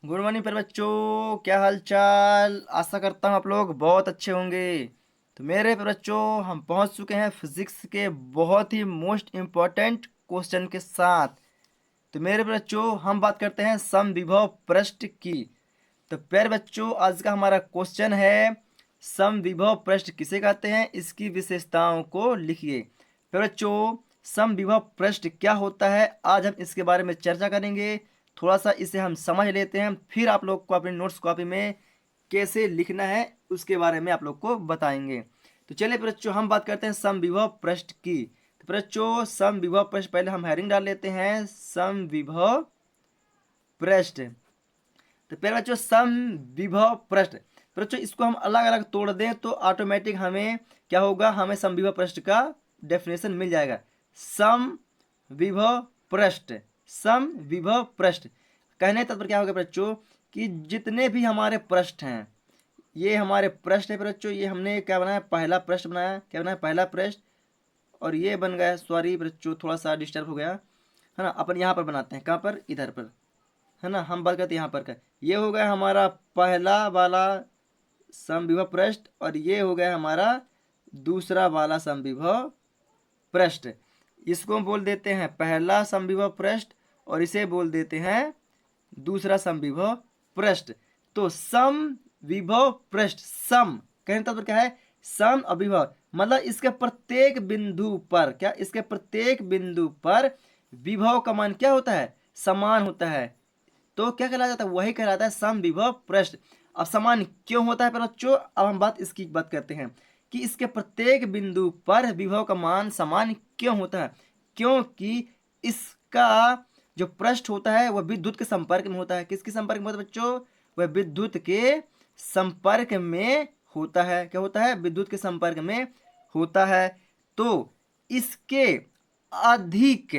Good morning प्यारे बच्चों, क्या हाल चाल। आशा करता हूँ आप लोग बहुत अच्छे होंगे। तो मेरे प्यारे बच्चों, हम पहुँच चुके हैं फिजिक्स के बहुत ही मोस्ट इम्पॉर्टेंट क्वेश्चन के साथ। तो मेरे प्यारे बच्चों, हम बात करते हैं समविभव पृष्ठ की। तो प्यारे बच्चों, आज का हमारा क्वेश्चन है समविभव पृष्ठ किसे कहते हैं, इसकी विशेषताओं को लिखिए। प्यारे बच्चों, समविभव पृष्ठ क्या होता है, आज हम इसके बारे में चर्चा करेंगे। थोड़ा सा इसे हम समझ लेते हैं, फिर आप लोग को अपनी नोट्स कॉपी में कैसे लिखना है उसके बारे में आप लोग को बताएंगे। तो चलिए बच्चों, हम बात करते हैं समविभव पृष्ठ की। तो बच्चों, समविभव पृष्ठ, पहले हम हेडिंग डाल लेते हैं समविभव पृष्ठ। तो पहले बच्चों समविभव पृष्ठ। तो बच्चों, इसको हम अलग अलग तोड़ दें तो ऑटोमेटिक हमें क्या होगा, हमें समविभव पृष्ठ का डेफिनेशन मिल जाएगा। समविभव पृष्ठ, समविभव पृष्ठ कहने तत्पर क्या होगा बच्चों, कि जितने भी हमारे पृष्ठ हैं, ये हमारे पृष्ठ है बच्चों। ये हमने क्या बनाया, पहला पृष्ठ बनाया। क्या बनाया, पहला पृष्ठ। और ये बन गया, सॉरी बच्चों थोड़ा सा डिस्टर्ब हो गया है ना। अपन यहाँ पर बनाते हैं, कहाँ पर, इधर पर है ना। हम बात करते हैं यहाँ पर का, ये हो गया हमारा पहला वाला समविभव पृष्ठ, और ये हो गया हमारा दूसरा वाला समविभव पृष्ठ। इसको हम बोल देते हैं पहला समविभव पृष्ठ, और इसे बोल देते हैं दूसरा समविभव पृष्ठ। तो समविभव पृष्ठ, सम कहने तब क्या है, सम अविभव, मतलब इसके प्रत्येक बिंदु पर, क्या इसके प्रत्येक बिंदु पर विभव का मान क्या होता है, समान होता है। तो क्या कहलाता जाता है, वही कहलाता है समविभव पृष्ठ। अब समान क्यों होता है पर बच्चों, अब हम बात इसकी बात करते हैं कि इसके प्रत्येक बिंदु पर विभव का मान समान क्यों होता है। क्योंकि इसका जो पृष्ठ होता है वह विद्युत के संपर्क में होता है। किसके संपर्क में होता है बच्चों, वह विद्युत के संपर्क में होता है। क्या होता है, विद्युत के संपर्क में होता है। तो इसके अधिक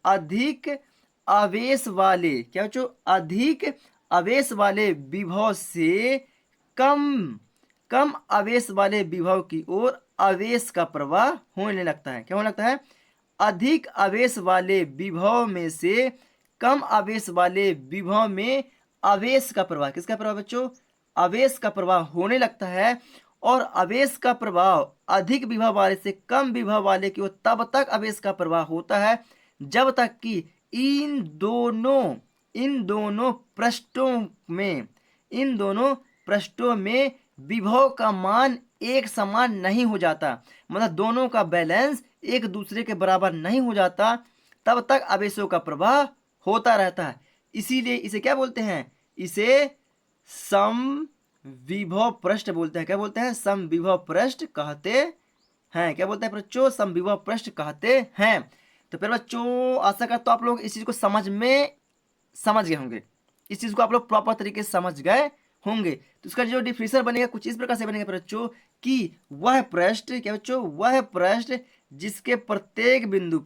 अधिक आवेश वाले, क्या बच्चों, अधिक आवेश वाले विभव से कम कम आवेश वाले विभव की ओर आवेश का प्रवाह होने लगता है। क्या होने लगता है, अधिक आवेश वाले विभव में से कम आवेश वाले विभव में आवेश का प्रवाह, किसका प्रवाह बच्चों, आवेश का प्रवाह होने लगता है। और आवेश का प्रभाव अधिक विभव वाले से कम विभव वाले की ओर तब तक आवेश का प्रवाह होता है जब तक कि इन दोनों पृष्ठों में विभव का मान एक समान नहीं हो जाता, मतलब दोनों का बैलेंस एक दूसरे के बराबर नहीं हो जाता, तब तक आवेशों का प्रवाह होता रहता है। इसीलिए इसे क्या बोलते हैं, इसे समविभव पृष्ठ बोलते हैं। क्या बोलते हैं, समविभव पृष्ठ कहते हैं। क्या बोलते हैं बच्चों, समविभव पृष्ठ कहते हैं। तो फिर बच्चों, आशा करता हूं आप लोग इस चीज को समझ गए होंगे, इस चीज को आप लोग प्रॉपर तरीके से समझ गए होंगे। तो इसका जो डिफिनेशन बनेगा कुछ इस प्रकार से बनेगा बच्चों, कि वह पृष्ठ, क्या बच्चों, वह पृष्ठ जिसके प्रत्येक बिंदु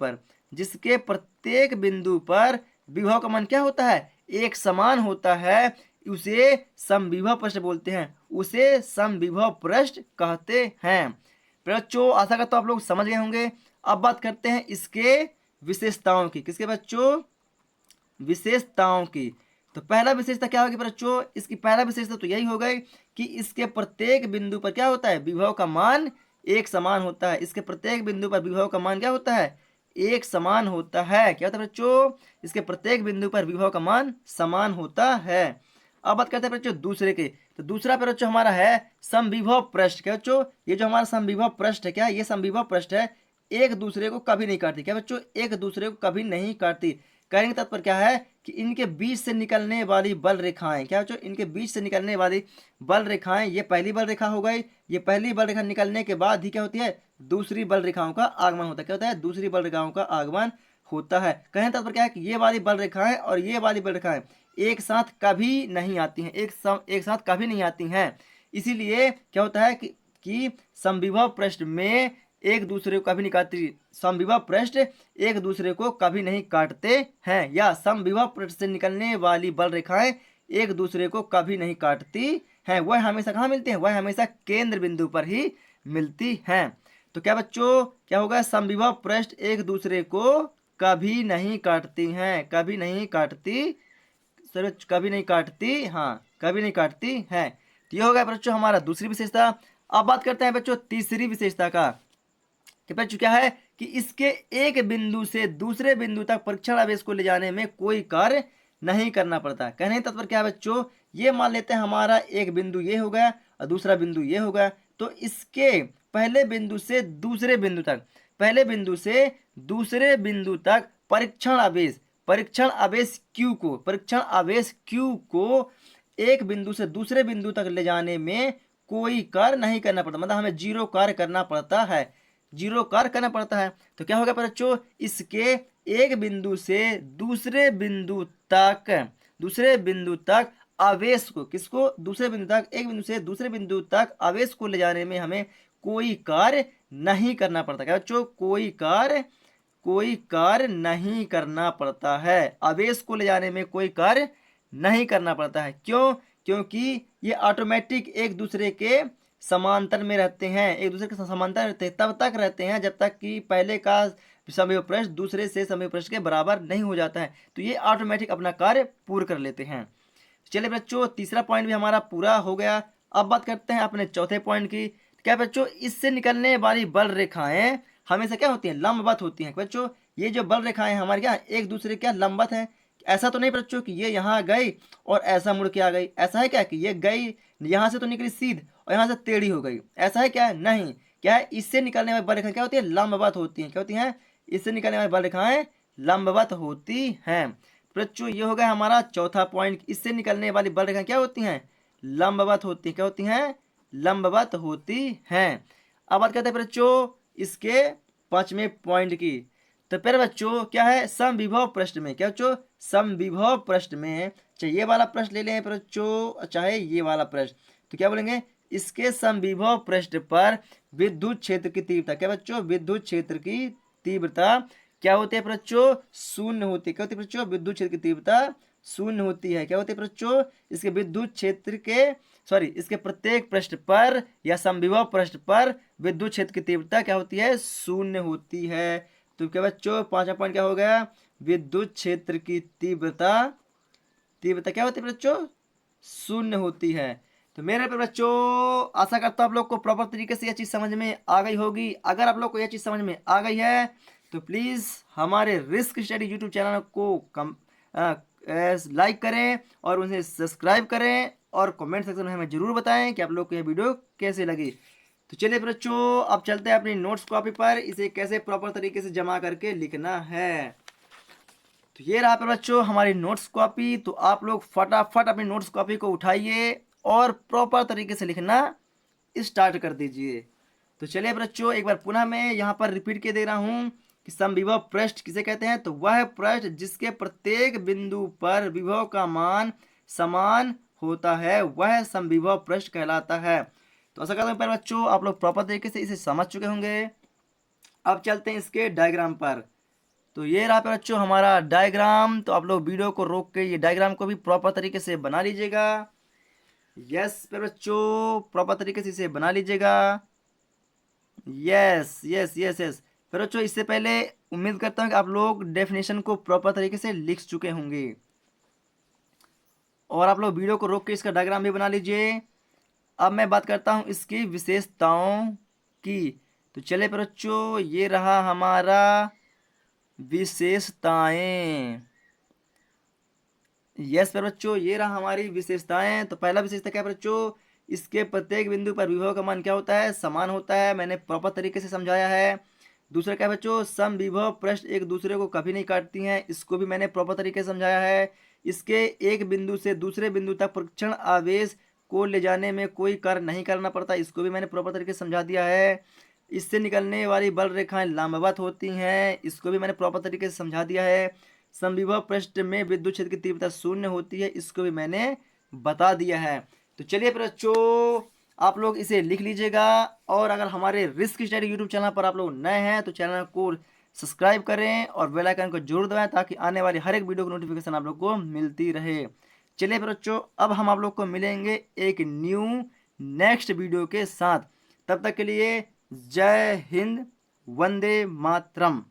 पर विभव का मान क्या होता है, एक समान होता है, उसे समविभव पृष्ठ बोलते हैं, उसे समविभव पृष्ठ कहते हैं। बच्चों, आशा करता हूं आप लोग समझ गए होंगे। अब बात करते हैं इसके विशेषताओं की। किसके बच्चों, विशेषताओं की। तो पहला विशेषता क्या होगी बच्चों, इसकी पहला विशेषता तो यही हो गई कि इसके प्रत्येक बिंदु पर क्या होता है, विभव का मान एक समान होता है। इसके प्रत्येक बिंदु पर विभव का मान क्या होता है, एक समान होता है। क्या होता है बच्चों, इसके प्रत्येक बिंदु पर विभव का मान समान होता है। अब बात करते हैं बच्चों दूसरे के। तो दूसरा पर बच्चों हमारा है समविभव पृष्ठ। क्या बच्चों, ये जो हमारा समविभव पृष्ठ है, क्या ये समविभव पृष्ठ है, एक दूसरे को कभी नहीं काटती। क्या बच्चों, एक दूसरे को कभी नहीं काटती। कहने का तात्पर्य क्या है, कि इनके बीच से निकलने वाली बल रेखाएं, क्या बच्चों, इनके बीच से निकलने वाली बल रेखाएं, ये पहली बल रेखा हो गई। ये पहली बल रेखा निकलने के बाद ही क्या होती है, दूसरी बल रेखाओं का आगमन होता है। क्या होता है, दूसरी बल रेखाओं का आगमन होता है। कहने का तात्पर्य क्या है, कि ये वाली बल रेखाएं और ये वाली बल रेखाएं एक साथ कभी नहीं आती हैं, एक साथ कभी नहीं आती हैं। इसीलिए क्या होता है कि समविभव पृष्ठ में एक दूसरे को कभी नहीं काटती, समविभव पृष्ठ एक दूसरे को कभी नहीं काटते हैं, या समविभव पृष्ठ से निकलने वाली बल रेखाएं एक दूसरे को कभी नहीं काटती हैं। वह हमेशा कहाँ मिलती हैं, वह हमेशा केंद्र बिंदु पर ही मिलती हैं। तो क्या बच्चों, क्या होगा, समविभव पृष्ठ एक दूसरे को कभी नहीं काटती हैं, कभी नहीं काटती। सर कभी नहीं काटती, हाँ कभी नहीं काटती है। तो ये हो गया बच्चों हमारा दूसरी विशेषता। अब बात करते हैं बच्चों तीसरी विशेषता का कि बच्चों क्या है कि इसके एक बिंदु से दूसरे बिंदु तक परीक्षण आवेश को ले जाने में कोई कार्य नहीं करना पड़ता। कहने का तात्पर्य क्या है बच्चों, ये मान लेते हैं हमारा एक बिंदु ये हो गया और दूसरा बिंदु ये हो गया, तो इसके पहले बिंदु से दूसरे बिंदु तक, पहले बिंदु से दूसरे बिंदु तक परीक्षण आवेश Q को एक बिंदु से दूसरे बिंदु तक ले जाने में कोई कार्य नहीं करना पड़ता, मतलब हमें जीरो कार्य करना पड़ता है, जीरो कार्य करना पड़ता है। तो क्या होगा बच्चों, इसके एक बिंदु से दूसरे बिंदु तक आवेश को, किसको, दूसरे बिंदु तक, एक बिंदु से दूसरे बिंदु तक आवेश को ले जाने में हमें कोई कार्य नहीं करना पड़ता। क्या बच्चों, कोई कार्य नहीं करना पड़ता है, आवेश को ले जाने में कोई कार्य नहीं करना पड़ता है। क्यों? क्योंकि ये ऑटोमेटिक एक दूसरे के समांतर में रहते हैं, एक दूसरे के समांतर रहते हैं, तब तक रहते हैं जब तक कि पहले का समविभव पृष्ठ दूसरे से समविभव पृष्ठ के बराबर नहीं हो जाता है, तो ये ऑटोमेटिक अपना कार्य पूर्ण कर लेते हैं। चलिए बच्चों तीसरा पॉइंट भी हमारा पूरा हो गया। अब बात करते हैं अपने चौथे पॉइंट की। क्या बच्चों, इससे निकलने वाली बल रेखाएं हमेशा क्या होती हैं, लंबवत होती हैं। बच्चों ये जो बल रेखाएं हमारे क्या एक दूसरे क्या लंबवत है, ऐसा तो नहीं बच्चों कि ये यहाँ गई और ऐसा मुड़ के आ गई, ऐसा है क्या कि ये गई यहाँ से तो निकली सीध और यहाँ से टेढ़ी हो गई, ऐसा है क्या, नहीं। क्या है, इससे निकलने वाली बल रेखाएं क्या होती है, लंबवत होती हैं। क्या होती हैं, इससे निकलने वाली बल रेखाएं लंबवत होती हैं। बच्चों ये हो गया हमारा चौथा पॉइंट, इससे निकलने वाली बल रेखाएं क्या होती हैं, लंबवत होती हैं। क्या होती हैं, लंबवत होती हैं। अब बात करते हैं बच्चों इसके पांचवें पॉइंट की। तो फिर बच्चों क्या है, समविभव पृष्ठ में, क्या बच्चों, समविभव पृष्ठ में, चाहे ये वाला पृष्ठ ले लें बच्चों, चाहे ये वाला पृष्ठ, तो क्या बोलेंगे, इसके समविभव पृष्ठ पर विद्युत क्षेत्र की तीव्रता, क्या बच्चों, विद्युत क्षेत्र की तीव्रता क्या होती है बच्चों, शून्य होती है। क्या होती है बच्चों, विद्युत क्षेत्र की तीव्रता शून्य होती है। क्या होती है बच्चों, इसके विद्युत क्षेत्र के इसके प्रत्येक पृष्ठ पर या समविभव पृष्ठ पर विद्युत क्षेत्र की तीव्रता क्या होती है, शून्य होती है। तो क्या बच्चों पांचवा पॉइंट क्या हो गया, विद्युत क्षेत्र की तीव्रता क्या होती है बच्चों, शून्य होती है। तो मेरे पे बच्चों आशा करता हूँ आप लोग को प्रॉपर तरीके से यह चीज़ समझ में आ गई होगी। अगर आप लोग को यह चीज़ समझ में आ गई है तो प्लीज़ हमारे रिस्क स्टडी यूट्यूब चैनल को लाइक करें और उसे सब्सक्राइब करें और कमेंट सेक्शन में हमें ज़रूर बताएं कि आप लोग को यह वीडियो कैसे लगी। तो चलिए बच्चों अब चलते हैं अपनी नोट्स कॉपी पर, इसे कैसे प्रॉपर तरीके से जमा करके लिखना है। तो ये रहा बच्चों हमारी नोट्स कॉपी। तो आप लोग फटाफट अपनी नोट्स कॉपी को उठाइए और प्रॉपर तरीके से लिखना स्टार्ट कर दीजिए। तो चलिए बच्चों एक बार पुनः मैं यहाँ पर रिपीट के दे रहा हूँ कि समविभव पृष्ठ किसे कहते हैं, तो वह पृष्ठ जिसके प्रत्येक बिंदु पर विभव का मान समान होता है वह समविभव पृष्ठ कहलाता है। तो ऐसा करते हैं बच्चों आप लोग प्रॉपर तरीके से इसे समझ चुके होंगे। अब चलते हैं इसके डायग्राम पर। तो ये रहा बच्चों हमारा डायग्राम। तो आप लोग वीडियो को रोक के ये डायग्राम को भी प्रॉपर तरीके से बना लीजिएगा। यस बच्चों प्रॉपर तरीके से इसे बना लीजिएगा। यस यस यस यस फिर बच्चों इससे पहले उम्मीद करता हूँ कि आप लोग डेफिनेशन को प्रॉपर तरीके से लिख चुके होंगे और आप लोग वीडियो को रोक के इसका डायग्राम भी बना लीजिए। अब मैं बात करता हूँ इसकी विशेषताओं की। तो चले बच्चों ये रहा हमारा विशेषताएं। यस पर बच्चों ये रहा हमारी विशेषताएं। तो पहला विशेषता क्या है बच्चों, इसके प्रत्येक बिंदु पर विभव का मान क्या होता है, समान होता है, मैंने प्रॉपर तरीके से समझाया है। दूसरा क्या है बच्चों, समविभव पृष्ठ एक दूसरे को कभी नहीं काटती हैं, इसको भी मैंने प्रॉपर तरीके से समझाया है। इसके एक बिंदु से दूसरे बिंदु तक परीक्षण आवेश को ले जाने में कोई कार्य नहीं करना पड़ता, इसको भी मैंने प्रॉपर तरीके से समझा दिया है। इससे निकलने वाली बल रेखाएं लंबवत होती हैं, इसको भी मैंने प्रॉपर तरीके से समझा दिया है। समविभव पृष्ठ में विद्युत क्षेत्र की तीव्रता शून्य होती है, इसको भी मैंने बता दिया है। तो चलिए बच्चों आप लोग इसे लिख लीजिएगा और अगर हमारे रिस्क स्टडी यूट्यूब चैनल पर आप लोग नए हैं तो चैनल को सब्सक्राइब करें और बेल आइकन को जरूर दबाएं ताकि आने वाली हर एक वीडियो की नोटिफिकेशन आप लोग को मिलती रहे। चलिए बच्चों अब हम आप लोग को मिलेंगे एक न्यू नेक्स्ट वीडियो के साथ। तब तक के लिए जय हिंद, वंदे मातरम।